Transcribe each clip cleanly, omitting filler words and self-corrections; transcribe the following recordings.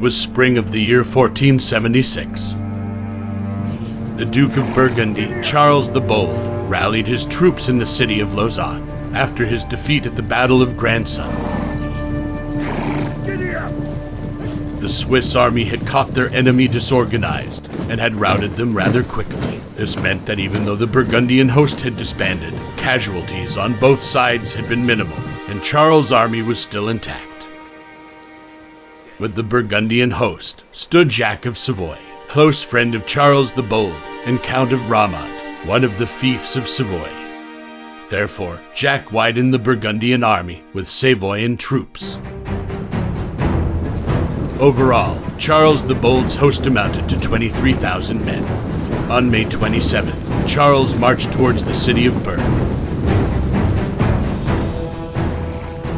was spring of the year 1476. The Duke of Burgundy, Charles the Bold, rallied his troops in the city of Lausanne after his defeat at the Battle of Grandson. The Swiss army had caught their enemy disorganized and had routed them rather quickly. This meant that even though the Burgundian host had disbanded, casualties on both sides had been minimal, and Charles' army was still intact. With the Burgundian host stood Jack of Savoy, close friend of Charles the Bold and Count of Ramont, one of the fiefs of Savoy. Therefore, Jack widened the Burgundian army with Savoyan troops. Overall, Charles the Bold's host amounted to 23,000 men. On May 27, Charles marched towards the city of Bern.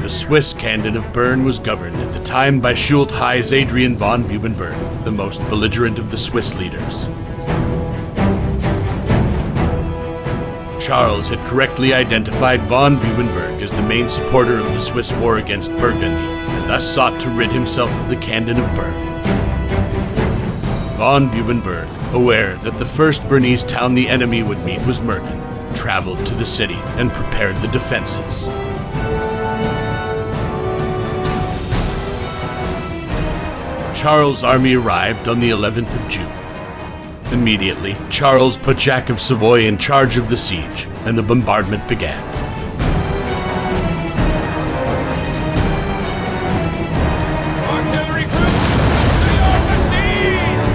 The Swiss Canton of Bern was governed at the time by Schultheiss Adrian von Bubenberg, the most belligerent of the Swiss leaders. Charles had correctly identified von Bubenberg as the main supporter of the Swiss war against Burgundy, and thus sought to rid himself of the Canton of Bern. Von Bubenberg, aware that the first Bernese town the enemy would meet was Murten, traveled to the city and prepared the defenses. Charles' army arrived on the 11th of June. Immediately, Charles put Jack of Savoy in charge of the siege, and the bombardment began. Artillery crews, lay off the siege!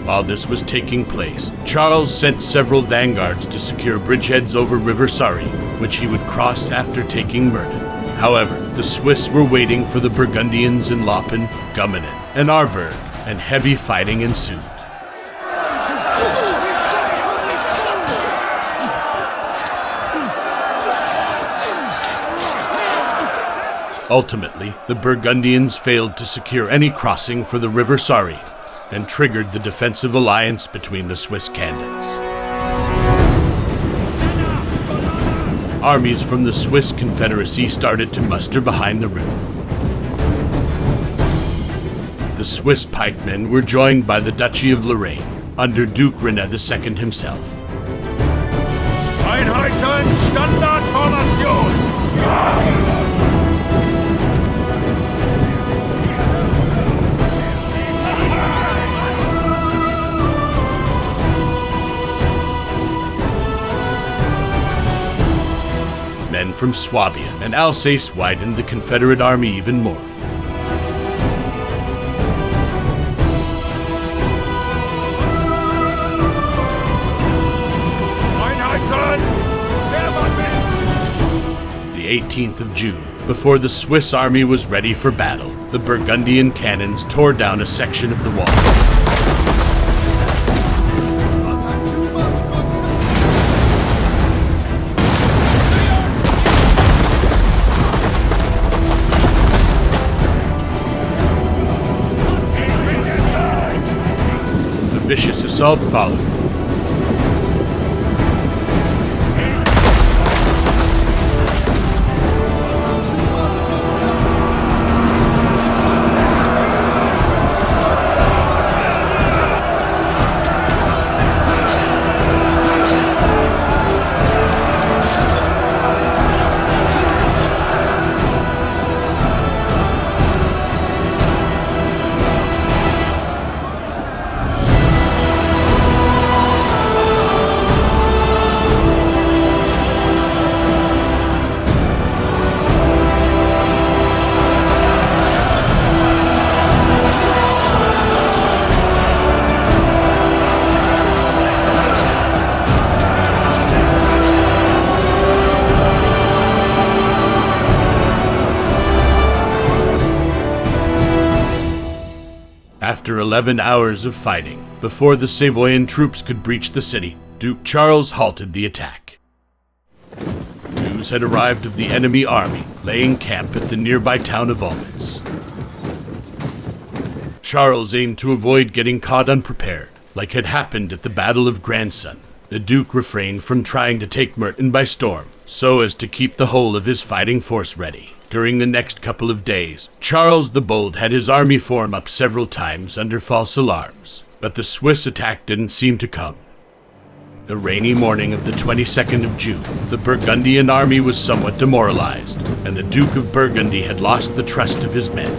While this was taking place, Charles sent several vanguards to secure bridgeheads over River Sarre, which he would cross after taking Murten. However, the Swiss were waiting for the Burgundians in Laupen, Gummenen, and Arberg, and heavy fighting ensued. Ultimately, the Burgundians failed to secure any crossing for the River Sarre, and triggered the defensive alliance between the Swiss cantons. Armies from the Swiss Confederacy started to muster behind the river. The Swiss pikemen were joined by the Duchy of Lorraine, under Duke René II himself. Einheiten, Standardformation! Men from Swabia and Alsace widened the Confederate army even more. The 18th of June, before the Swiss army was ready for battle, the Burgundian cannons tore down a section of the wall. Vicious assault followed. After 11 hours of fighting, before the Savoyan troops could breach the city, Duke Charles halted the attack. News had arrived of the enemy army, laying camp at the nearby town of Olmütz. Charles aimed to avoid getting caught unprepared, like had happened at the Battle of Grandson. The Duke refrained from trying to take Murten by storm, so as to keep the whole of his fighting force ready. During the next couple of days, Charles the Bold had his army form up several times under false alarms, but the Swiss attack didn't seem to come. The rainy morning of the 22nd of June, the Burgundian army was somewhat demoralized, and the Duke of Burgundy had lost the trust of his men.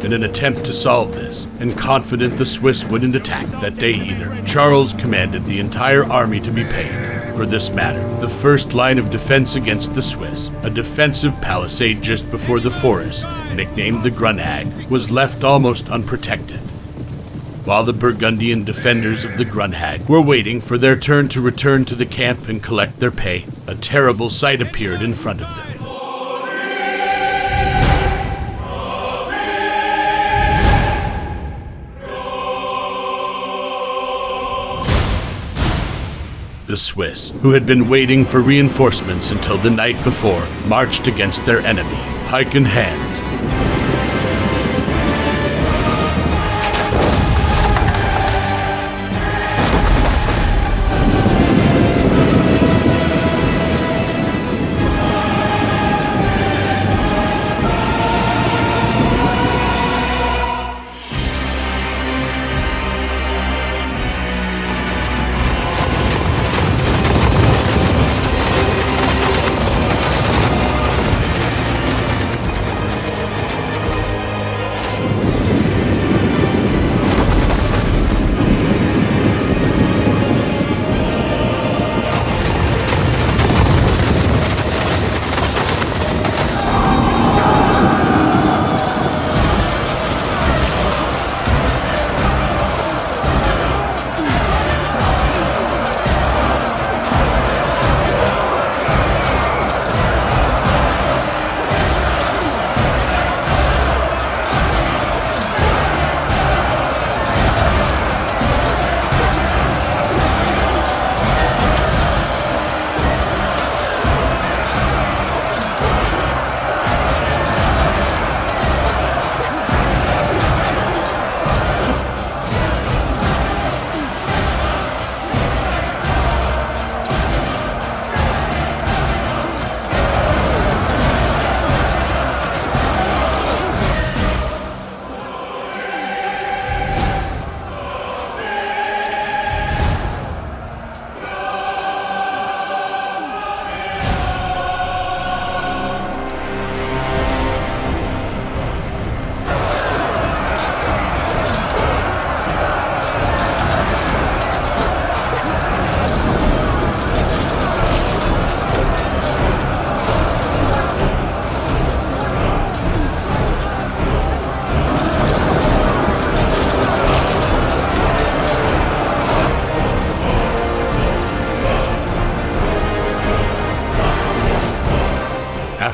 In an attempt to solve this, and confident the Swiss wouldn't attack that day either, Charles commanded the entire army to be paid. For this matter, the first line of defense against the Swiss, a defensive palisade just before the forest, nicknamed the Grunhag, was left almost unprotected. While the Burgundian defenders of the Grunhag were waiting for their turn to return to the camp and collect their pay, a terrible sight appeared in front of them. The Swiss, who had been waiting for reinforcements until the night before, marched against their enemy, pike in hand.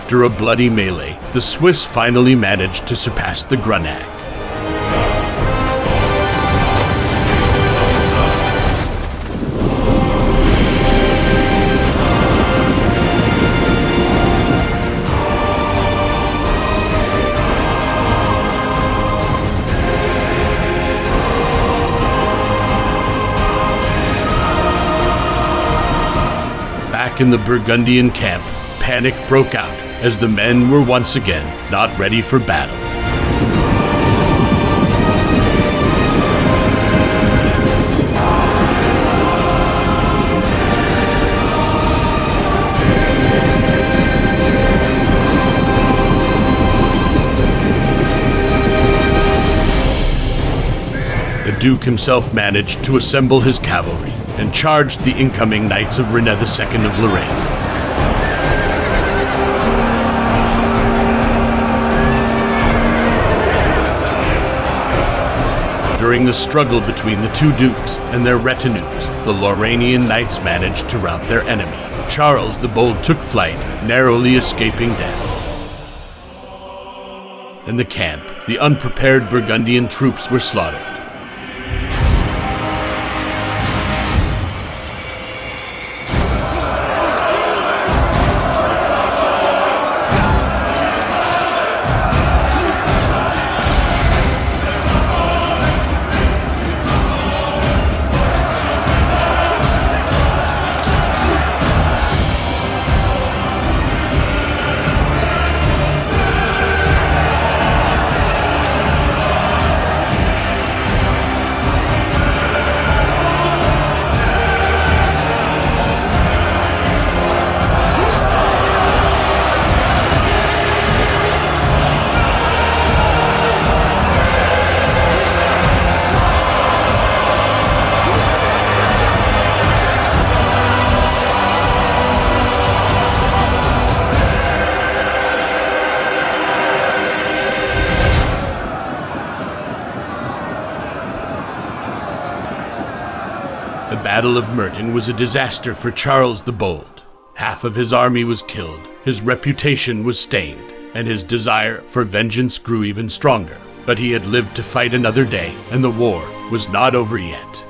After a bloody melee, the Swiss finally managed to surpass the Grunhag. Back in the Burgundian camp, panic broke out as the men were once again not ready for battle. The Duke himself managed to assemble his cavalry and charged the incoming knights of Rene II of Lorraine. During the struggle between the two dukes and their retinues, the Lorrainian knights managed to rout their enemy. Charles the Bold took flight, narrowly escaping death. In the camp, the unprepared Burgundian troops were slaughtered. The Battle of Murten was a disaster for Charles the Bold. Half of his army was killed, his reputation was stained, and his desire for vengeance grew even stronger. But he had lived to fight another day, and the war was not over yet.